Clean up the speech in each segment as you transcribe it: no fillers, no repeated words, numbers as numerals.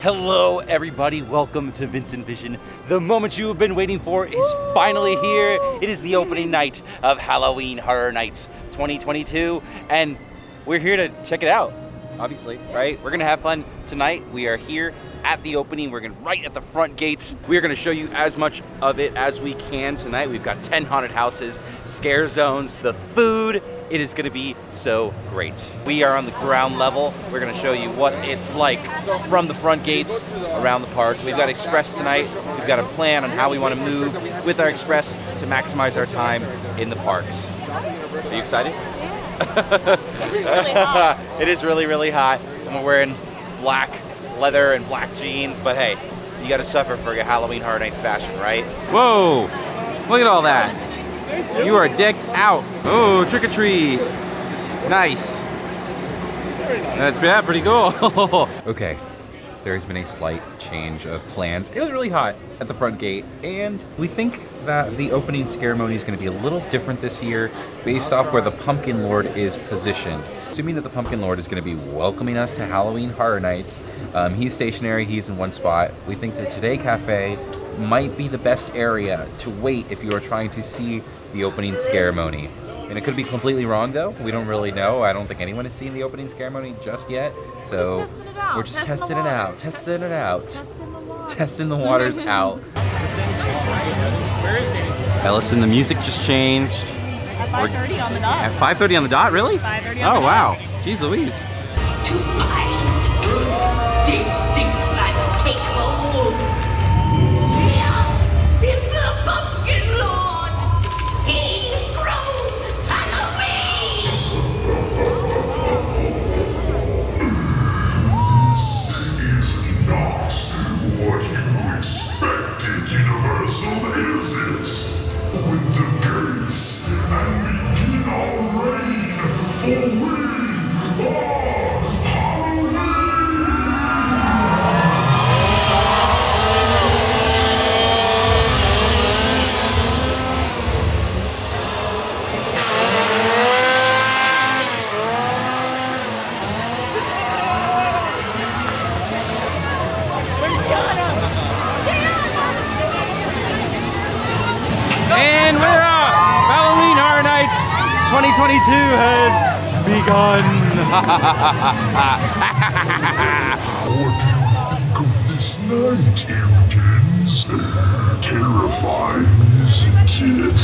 Hello everybody, welcome to VincentVision. The moment you have been waiting for is finally here. It is the opening night of Halloween Horror Nights 2022, and we're here to check it out, obviously, right? We're gonna have fun tonight. We are here at the opening. We're right at the front gates. We're gonna show you as much of it as we can tonight. We've got 10 haunted houses, scare zones, the food. It is gonna be so great. We are on the ground level. We're gonna show you what it's like from the front gates around the park. We've got Express tonight. We've got a plan on how we wanna move with our Express to maximize our time in the parks. Are you excited? It is really hot. It is really, really hot. And we're wearing black leather and black jeans, but hey, you gotta suffer for a Halloween Horror Nights fashion, right? Whoa, look at all that. You are decked out. Oh, trick or treat. Nice. That's pretty cool. Okay, there's been a slight change of plans. It was really hot at the front gate, and we think that the opening ceremony is going to be a little different this year based off where the Pumpkin Lord is positioned. Assuming that the Pumpkin Lord is going to be welcoming us to Halloween Horror Nights, he's stationary, he's in one spot. We think that Today Cafe might be the best area to wait if you are trying to see the opening ceremony. And it could be completely wrong though. We don't really know. I don't think anyone has seen the opening ceremony just yet. So we're just testing it out. Testing it out. Testing the waters out. Where is Danny's? Ellison, the music just changed. At 5:30 on the dot. At 5:30 on the dot, really? 5:30 on Oh the wow. dot. Jeez Louise. To find, dig, and take hold. Here is the Pumpkin Lord. He grows Halloween. This is not what you expected, Universal, is it? With the gates and begin our reign, for we are Halloween! And we're up! Halloween Horror Nights 2022 has begun. What do you think of this night, Imkins? Terrifying, isn't it?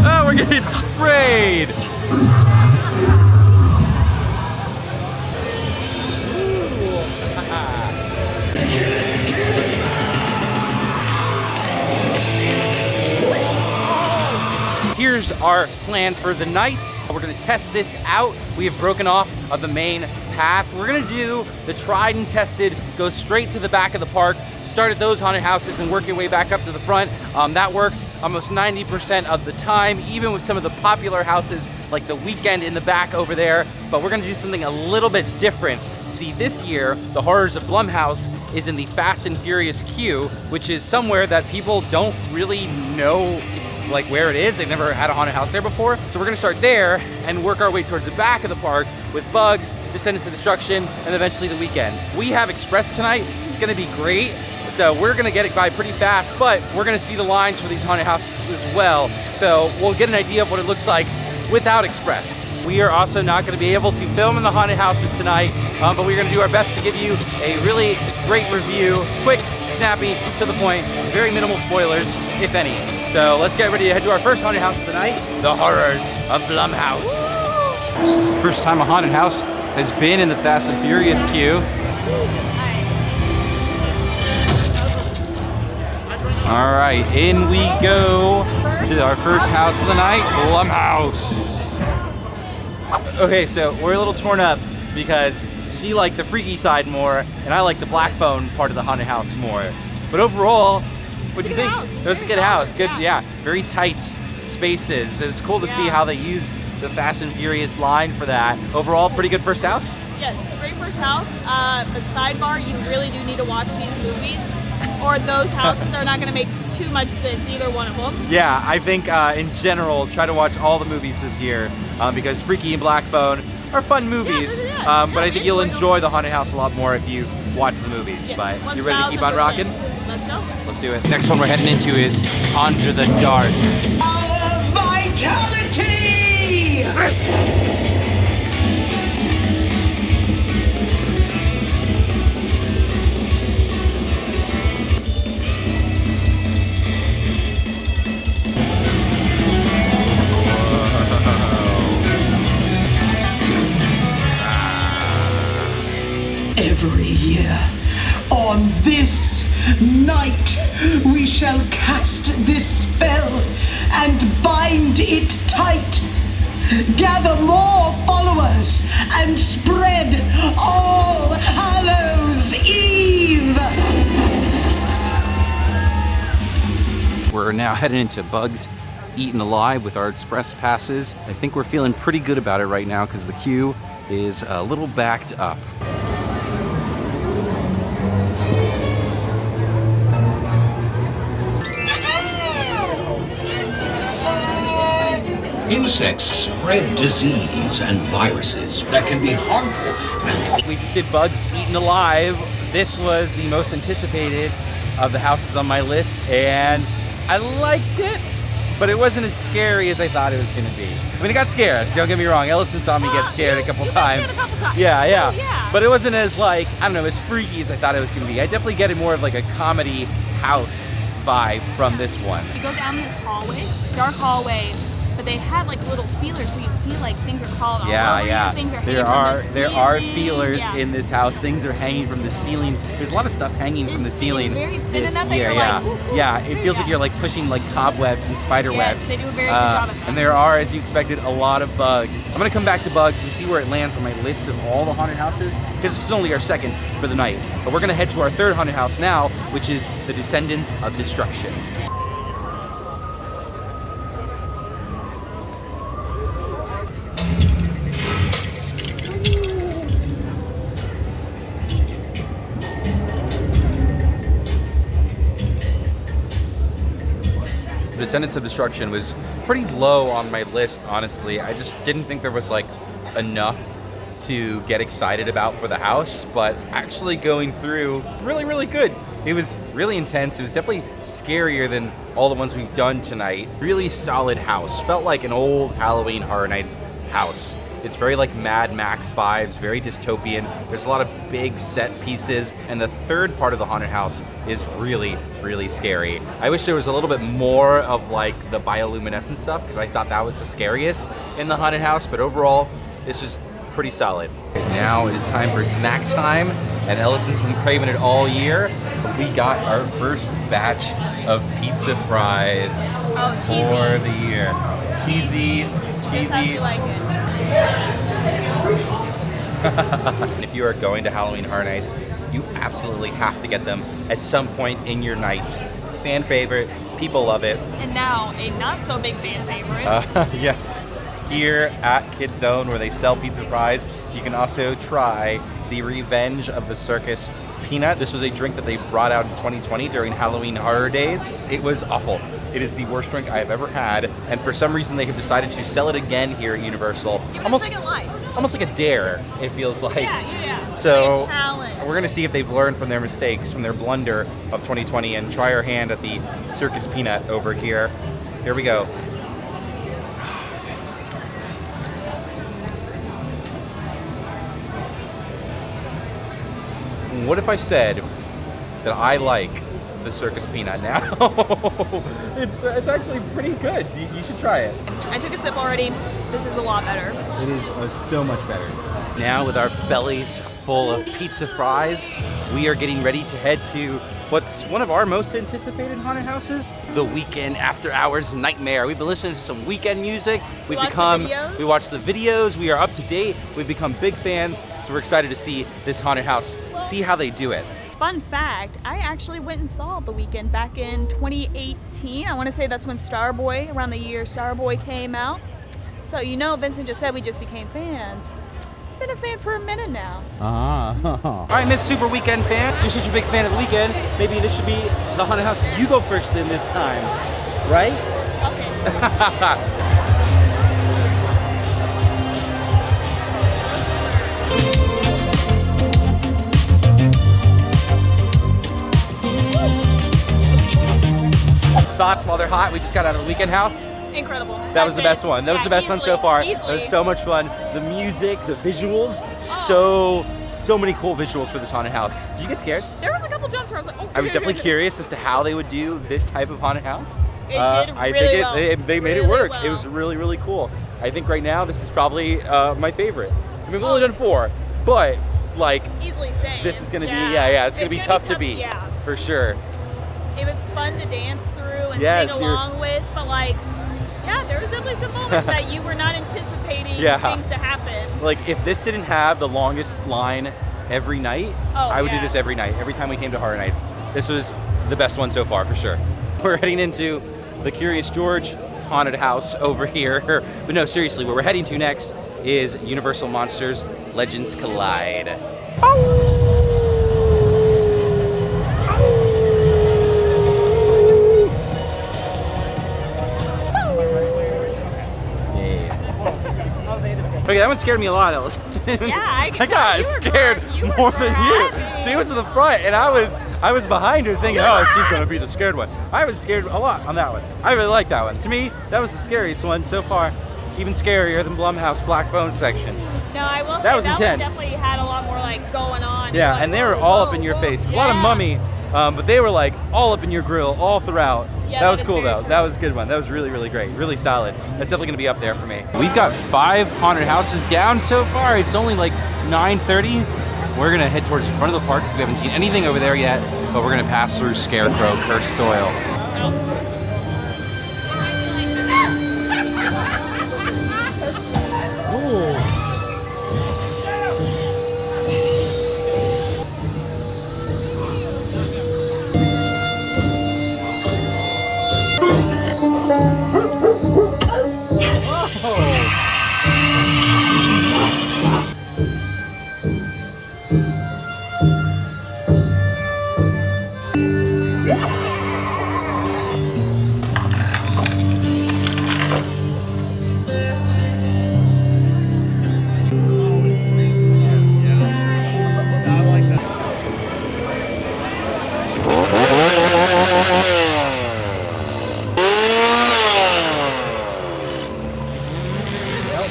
Oh, we're getting sprayed! Here's our plan for the night. We're gonna test this out. We have broken off of the main path. We're gonna do the tried and tested, go straight to the back of the park, start at those haunted houses and work your way back up to the front. That works almost 90% of the time, even with some of the popular houses like the Weekend in the back over there. But we're gonna do something a little bit different. See, this year, the Horrors of Plum house is in the Fast and Furious queue, which is somewhere that people don't really know like where it is. They've never had a haunted house there before. So we're gonna start there and work our way towards the back of the park with Bugs, Descendants of Destruction, and eventually the Weekend. We have Express tonight. It's gonna be great. So we're gonna get it by pretty fast, but we're gonna see the lines for these haunted houses as well. So we'll get an idea of what it looks like without Express. We are also not gonna be able to film in the haunted houses tonight, but we're gonna do our best to give you a really great review, quick, snappy, to the point, very minimal spoilers, if any. So let's get ready to head to our first haunted house of the night, the Horrors of Plum house. This is the first time a haunted house has been in the Fast and Furious queue. All right, in we go to our first house of the night, Plum House. Okay, so we're a little torn up because she liked the freaky side more, and I like the black phone part of the haunted house more. But overall, what do you think? It was a good house. Good, yeah. Very tight spaces. It's cool to see how they used the Fast and Furious line for that. Overall, pretty good first house? Yes, great first house. But sidebar, you really do need to watch these movies or those houses. They're not going to make too much sense, either one of them. Yeah, I think in general, try to watch all the movies this year. because Freaky and Black Phone are fun movies. Yeah. But I think you'll enjoy the haunted house a lot more if you watch the movies. Yes, But you ready to keep on rocking? Let's go. Let's do it. Next one we're heading into is Under the Dark. Vitality! Every year, on this night, we shall cast this spell and bind it tight. Gather more followers and spread All Hallows Eve. We're now heading into Bugs Eaten Alive with our express passes. I think we're feeling pretty good about it right now because the queue is a little backed up. Insects spread disease and viruses that can be harmful and We just did Bugs Eaten Alive. This was the most anticipated of the houses on my list, and I liked it, but it wasn't as scary as I thought it was going to be. I mean, it got scared. Don't get me wrong. Ellison saw me get scared a couple times. Scared a couple times. Yeah. So, yeah. But it wasn't as like, I don't know, as freaky as I thought it was going to be. I definitely get it more of like a comedy house vibe from this one. You go down this hallway, dark hallway, but they have like little feelers, so you feel like things are crawling all over you. Things are hanging from the There are ceiling. feelers Yeah. in this house. Things are hanging from the ceiling. There's a lot of stuff hanging from the ceiling. It's very thin this enough that year, you're yeah. like, ooh, ooh. Yeah, it feels like Yeah. you're like pushing like cobwebs and spider Yes, webs. they do a very good job of that. And there are, as you expected, a lot of bugs. I'm gonna come back to bugs and see where it lands on my list of all the haunted houses, because this is only our second for the night. But we're gonna head to our third haunted house now, which is the Descendants of Destruction. Descendants of Destruction was pretty low on my list, honestly. I just didn't think there was like enough to get excited about for the house, but actually going through, really good. It was really intense. It was definitely scarier than all the ones we've done tonight. Really solid house. Felt like an old Halloween Horror Nights house. It's very like Mad Max vibes, very dystopian. There's a lot of big set pieces, and the third part of the haunted house is really scary. I wish there was a little bit more of like the bioluminescent stuff, because I thought that was the scariest in the haunted house, but overall, this was pretty solid. Now it is time for snack time, and Ellison's been craving it all year. We got our first batch of pizza fries for the year. Cheesy. Just how you like it. If you are going to Halloween Horror Nights, you absolutely have to get them at some point in your nights. Fan favorite, people love it. And now a not so big fan favorite. Yes, here at Kid Zone, where they sell pizza fries, you can also try the Revenge of the Circus Peanut. This was a drink that they brought out in 2020 during Halloween Horror Days. It was awful. It is the worst drink I have ever had, and for some reason they have decided to sell it again here at Universal. Give it a second life. Almost like a dare, it feels like. Yeah. So Like a challenge. we're gonna see if they've learned from their mistakes, from their blunder of 2020, and try our hand at the Circus Peanut over here. Here we go. What if I said that I like the Circus Peanut now? It's actually pretty good. You should try it. I took a sip already. This is a lot better. It is so much better. Now, with our bellies full of pizza fries, we are getting ready to head to what's one of our most anticipated haunted houses, the Weekend After Hours Nightmare. We've been listening to some weekend music. We watched the videos. We are up to date. We've become big fans, so we're excited to see this haunted house, see how they do it. Fun fact, I actually went and saw The Weeknd back in 2018. I want to say that's when Starboy, around the year Starboy came out. So you know, Vincent just said we just became fans. Been a fan for a minute now. All right, Miss Super Weekend fan, you're such a big fan of The Weeknd. Maybe this should be the haunted house you go first in this time, right? Okay. thoughts while they're hot. We just got out of the weekend house. Incredible. That was the best one. That was the best one so far. Easily. That was so much fun. The music, the visuals, so many cool visuals for this haunted house. Did you get scared? There was a couple jumps where I was like, oh. I was definitely curious as to how they would do this type of haunted house. It did I really think well. they made it Really work. well. It was really, really cool. I think right now this is probably my favorite. I mean, we've only done 4, but like Easily saying. this is gonna be it's gonna be tough to beat. Yeah. For sure. It was fun to dance through and Yes, sing along with, but like, yeah, there was definitely some moments that you were not anticipating things to happen. Like if this didn't have the longest line every night, I would do this every night. Every time we came to Horror Nights, this was the best one so far for sure. We're heading into the Curious George haunted house over here. But no, seriously, where we're heading to next is Universal Monsters Legends Collide. Okay, that one scared me a lot, Ellis. I got scared more than you. She was in the front, and I was behind her thinking, oh, she's gonna be the scared one. I was scared a lot on that one. I really like that one. To me, that was the scariest one so far. Even scarier than Blumhouse Black Phone section. No, I will say that was that intense. one definitely had a lot more like going on. Yeah, Like, and they were all up in your face. There's a lot of mummy, but they were like all up in your grill all throughout. Yeah, that was that is cool very though. true. That was a good one. That was really, really great. Really solid. That's definitely gonna be up there for me. We've got 5 haunted houses down so far. It's only like 9:30. We're gonna head towards the front of the park because we haven't seen anything over there yet, but we're gonna pass through Scarecrow Cursed Soil.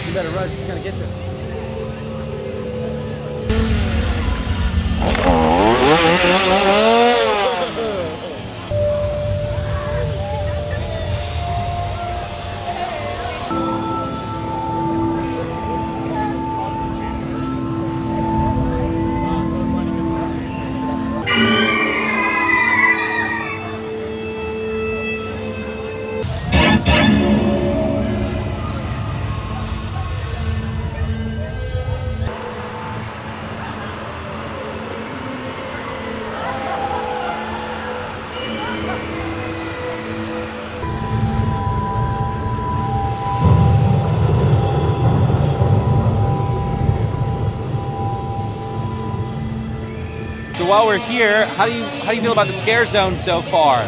You better run, she's gonna get you. So while we're here, how do you feel about the scare zone so far?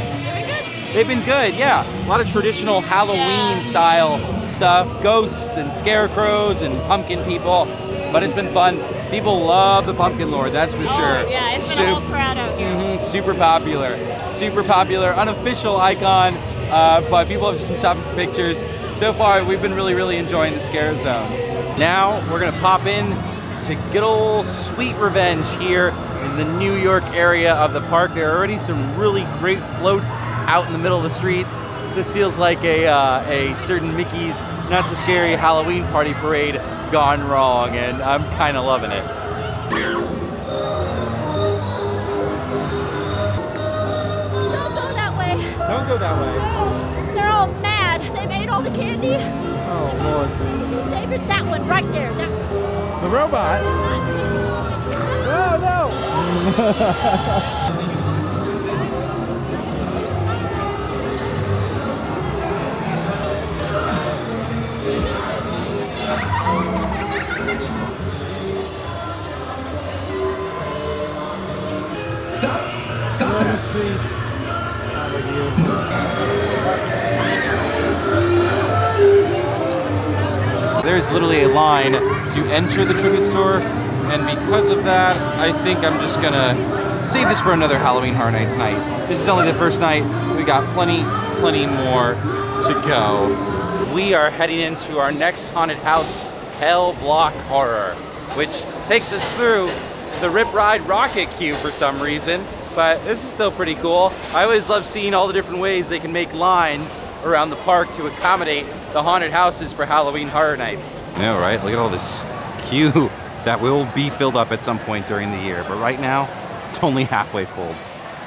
They've been good, yeah. A lot of traditional Halloween style stuff, ghosts and scarecrows and pumpkin people, but it's been fun. People love the Pumpkin Lord, that's for sure. Yeah, it's been a whole crowd out here. Super popular, unofficial icon, but people have some stopping for pictures. So far, we've been really, really enjoying the scare zones. Now, we're gonna pop in to good old Sweet Revenge here in the New York area of the park. There are already some really great floats out in the middle of the street. This feels like a certain Mickey's Not So Scary Halloween party parade gone wrong, and I'm kind of loving it. Don't go that way. Don't go that way. No, they're all mad. They've ate all the candy. Oh, Lord. Easy saver. That one right there. The robot? Oh, no! Stop that. There's literally a line to enter the tribute store, and because of that, I think I'm just gonna save this for another Halloween Horror Nights night. This is only the first night. We got plenty plenty more to go. We are heading into our next haunted house, Hell Block Horror, which takes us through the Rip Ride Rocket Cube for some reason, but this is still pretty cool. I always love seeing all the different ways they can make lines around the park to accommodate the haunted houses for Halloween Horror Nights. I know, right? Look at all this queue that will be filled up at some point during the year, but right now, it's only halfway full.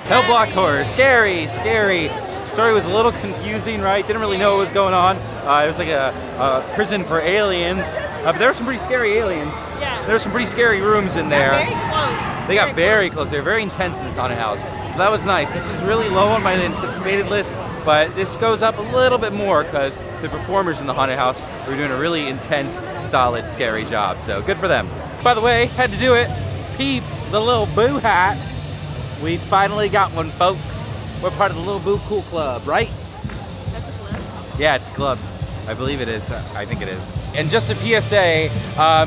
Hell Block Horror, scary, scary. The story was a little confusing, right? Didn't really know what was going on. It was like a prison for aliens, but there were some pretty scary aliens. Yeah. There were some pretty scary rooms in there. Very close. They got very close. They were very intense in this haunted house. So that was nice. This is really low on my anticipated list, but this goes up a little bit more because the performers in the haunted house were doing a really intense, solid, scary job. So good for them. By the way, had to do it. Peep the little boo hat. We finally got one, folks. We're part of the Little Boo Cool Club, right? That's a club. Yeah, it's a club. I believe it is. I think it is. And just a PSA,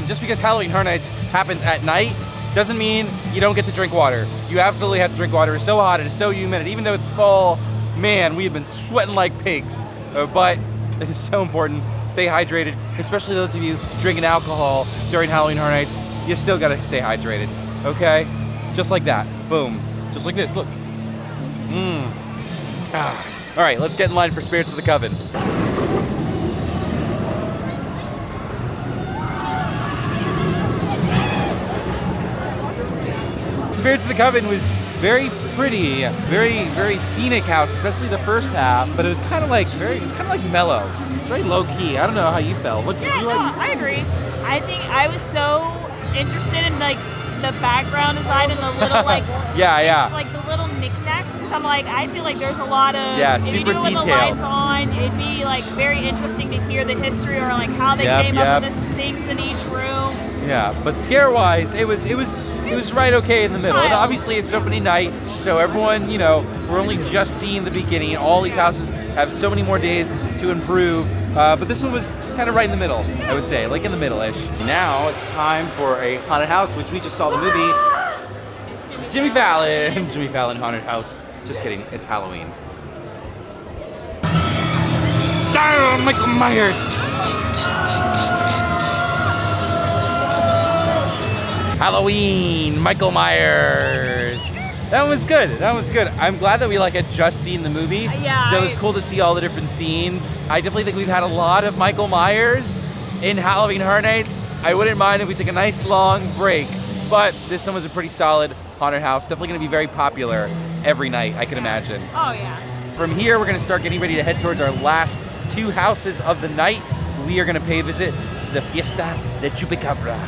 just because Halloween Horror Nights happens at night doesn't mean you don't get to drink water. You absolutely have to drink water. It's so hot, it is so humid, and even though it's fall, man, we've been sweating like pigs. But it is so important. Stay hydrated, especially those of you drinking alcohol during Halloween Horror Nights. You still gotta stay hydrated, okay? Just like that. Boom. Just like this, look. All right, let's get in line for Spirits of the Coven. Spirits of the Coven was very pretty, very scenic house, especially the first half. But it was kind of like mellow. It's very low key. I don't know how you felt. What did you like? I agree. I think I was so interested in like the background design and the little like like the little knickknacks, because I'm like, I feel like there's a lot of super if you do it with the detailed. lights on, it'd be like very interesting to hear the history or like how they came up with the things in each room. Yeah, but scare-wise, it was right okay in the middle. And obviously it's opening night, so everyone, we're only just seeing the beginning. All these houses have so many more days to improve, but this one was kind of right in the middle, I would say, like in the middle-ish. Now it's time for a haunted house, which we just saw the movie Jimmy Fallon. Jimmy Fallon Haunted House. Just kidding, it's Halloween. Oh, Michael Myers! Halloween, Michael Myers. That was good. I'm glad that we had just seen the movie. Yeah. So it was cool to see all the different scenes. I definitely think we've had a lot of Michael Myers in Halloween Horror Nights. I wouldn't mind if we took a nice long break, but this one was a pretty solid haunted house. Definitely going to be very popular every night, I can imagine. Oh yeah. From here, we're going to start getting ready to head towards our last two houses of the night. We are going to pay a visit to the Fiesta de Chupacabra.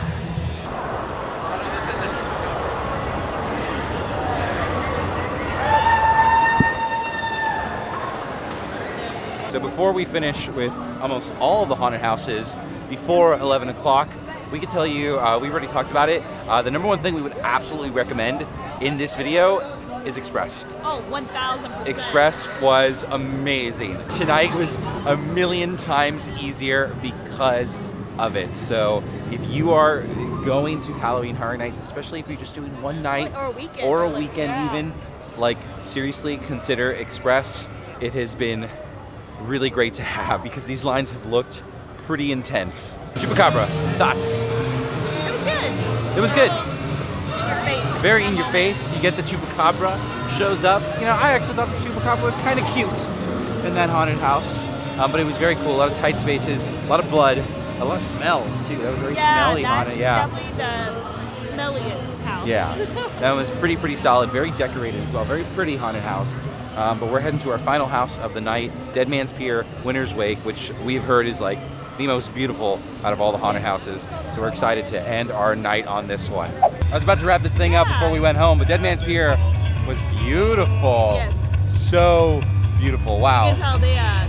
So before we finish with almost all of the haunted houses before 11 o'clock, we can tell you, we've already talked about it, the number one thing we would absolutely recommend in this video is Express. Oh, 1,000%. Express was amazing. Tonight was a million times easier because of it. So if you are going to Halloween Horror Nights, especially if you're just doing one night or a weekend, even, seriously consider Express. It has been really great to have because these lines have looked pretty intense. Chupacabra, thoughts? It was good. It was good. In your face. Very in your face. You get the Chupacabra, shows up. I actually thought the Chupacabra was kind of cute in that haunted house. But it was very cool. A lot of tight spaces, a lot of blood, a lot of smells too. That was very smelly haunted. Yeah, definitely the smelliest house. Yeah, that was pretty solid. Very decorated as well. Very pretty haunted house. But we're heading to our final house of the night, Dead Man's Pier, Winter's Wake, which we've heard is the most beautiful out of all the haunted houses. So we're excited to end our night on this one. I was about to wrap this thing up before we went home, but Dead Man's Pier was beautiful. Yes. So beautiful. Wow. You can tell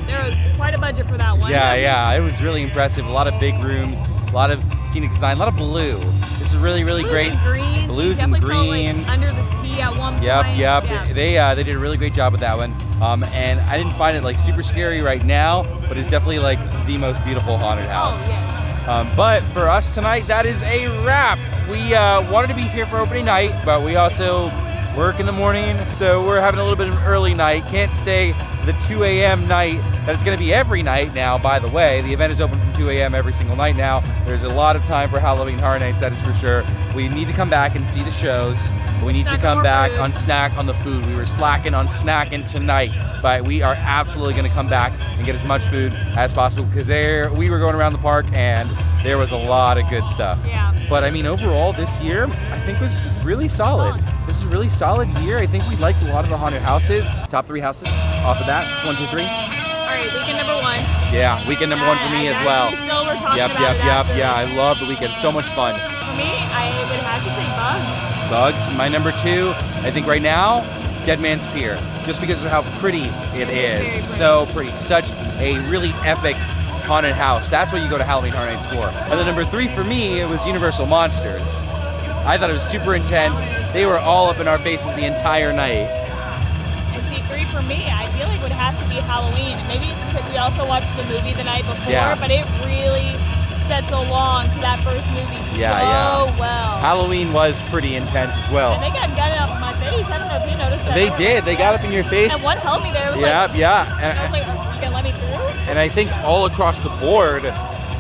there was quite a budget for that one. Yeah. It was really impressive. A lot of big rooms, a lot of scenic design, a lot of blue. This is really great. And greens. Blues and greens. Under the sea at one point. Yep. Yeah. They did a really great job with that one. And I didn't find it super scary right now, but it's definitely the most beautiful haunted house. Oh, yes. But for us tonight, that is a wrap. We wanted to be here for opening night, but we also work in the morning, so we're having a little bit of an early night. Can't stay the 2 a.m. night that it's going to be every night now, by the way. The event is open from 2 a.m. every single night now. There's a lot of time for Halloween Horror Nights, that is for sure. We need to come back and see the shows. We need to come back on snack on the food. We were slacking on snacking tonight, but we are absolutely going to come back and get as much food as possible because we were going around the park and there was a lot of good stuff. Yeah. But I mean, overall, this year I think was really solid. This is a really solid year. I think we liked a lot of the haunted houses. Top 3 houses off of that. Just 1, 2, 3. All right, weekend number 1. Yeah, weekend number 1 for me as well. Still, we're talking Yep. Yeah, I love the weekend. So much fun. For me, I would have to say Bugs. Bugs, my number 2. I think right now, Dead Man's Pier. Just because of how pretty it is. Very pretty. So pretty. Such a really epic haunted house. That's what you go to Halloween Horror Nights for. And then number 3 for me, it was Universal Monsters. I thought it was super intense. They were all up in our faces the entire night. And see, 3 for me, I feel like would have to be Halloween. And maybe it's because we also watched the movie the night before, Yeah. but it really sets along to that first movie well. Halloween was pretty intense as well. And they got gun up my face. I don't know if you noticed that. They did. They got up in your face. And one held me there. It was Yeah. and I was like, you gonna let me through? And I think all across the board,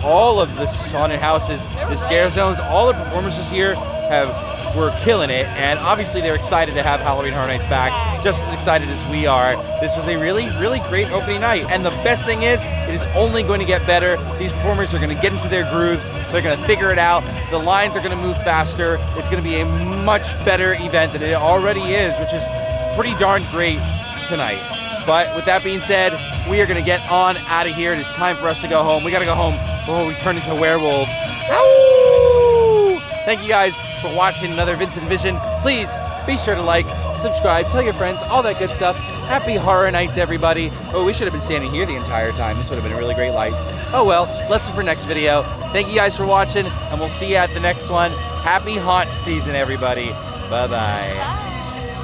all of the haunted houses, the scare zones, all the performers this year were killing it. And obviously they're excited to have Halloween Horror Nights back, just as excited as we are. This was a really, really great opening night. And the best thing is, it is only going to get better. These performers are going to get into their grooves. They're going to figure it out. The lines are going to move faster. It's going to be a much better event than it already is, which is pretty darn great tonight. But with that being said, we are going to get on out of here. It is time for us to go home. We got to go home before we turn into werewolves. Ow! Thank you guys for watching another Vincent Vision. Please be sure to like, subscribe, tell your friends, all that good stuff. Happy Horror Nights, everybody. Oh, we should have been standing here the entire time. This would have been a really great light. Oh well, lesson for next video. Thank you guys for watching, and we'll see you at the next one. Happy haunt season, everybody. Bye-bye. Bye.